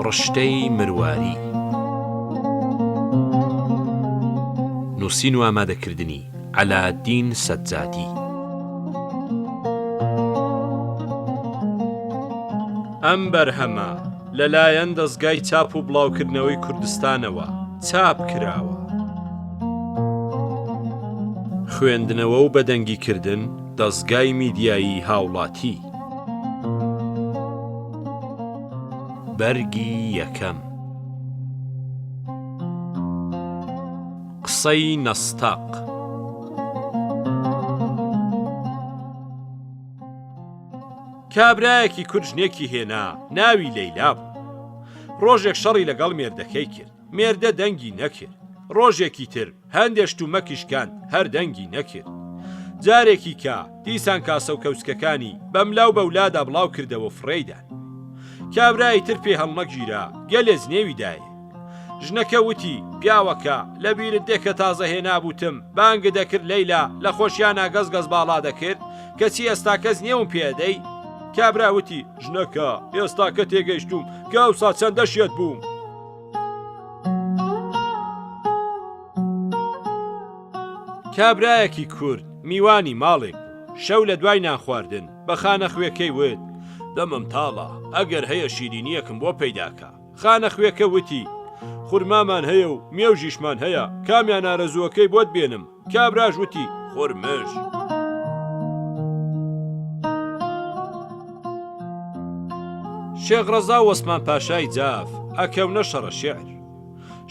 ڕشتەی مرواری نووسین و ئامادەکردنی عەلادین سەجادی. ئەم بەرهەمە لەلایەن دەستگای چاپ و بڵاوکردنەوەی کوردستانەوە چاپ کراوە. خوێندنەوە و بەدەنگیکردن دەستگای میدیایی هاوڵاتی. بەرگی یەکەم. قسەی نەستاق. کابرایەکی کورد ژنێکی هێنا، ناوی لەیلا بوو. ڕۆژێک شەڕی لەگەڵ مێردەکەی کرد، مێردە دەنگی نەکرد. ڕۆژێکی تر هەندێشت و مەکیشکاند، هەر دەنگی نەکرد. جارێکی کە دیسان کاسە و کەوسکەکانی بەملاو بەولادا بڵاو کردەوە فڕێیدان. کابرای تر پێ هەڵنەگیرا، گەلێ زنێویدایە. ژنەکە وتی پیاوەکە لە بیرت دێ کە تازە هێنابووتم بانگە دەکرد لەیلا لە خۆشیانە گەزگەز باڵا دەکرد کەچی ئێستا کەس نێوم پێدەی. کابرا وتی ژنەکە ئێستا کە تێگەیشتوم کە ئەوسا چەندە شێت بووم. کابرایەکی کورد میوانی ماڵێک بوو. شەو لە دوای نان خواردن بە خانە خوێکەی وت دەمم تاڵە ئەگەر هەیە شیرینیەکم بۆ پەیداکە. خانە خوێکە وتی خورمامان هەیە و مێوژیشمان هەیە، کامیان ئارەزووەکەی بۆت بێنم. کابراژ وتی خورمش. شێخ ڕەزا و وەسمان پاشای جاف ئەکەونە شەڕە شێعر.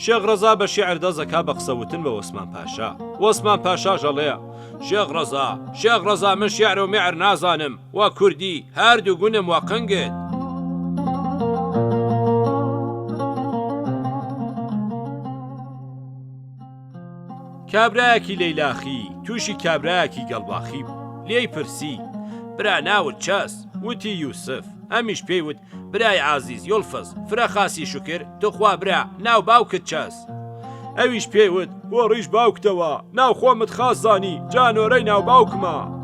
شێخ ڕەزا بە شێعر دەزەکا بە قسەوتن بە وەسمان پاشا. وەسمان پاشا ژەڵەیە شێخ ڕەزا من شێعر و میعر نازانم، وە کوردی هەردوو گونم وە قنگت. کابرایەکی لەیلاخی تووشی کابرایەکی گەڵباخی بوو. لێی پرسی برا ناوت چەس؟ وتی یوسف. ئەمیش پێی وت برای عازیز یۆڵفەز فرە خاسی شکر توخوا برا ناو باوکت چەس؟ ئەویش پێی وت بۆ ڕیش باوکتەوە ناو خۆمت خاس زانی جانۆرەی ناو باوکمە.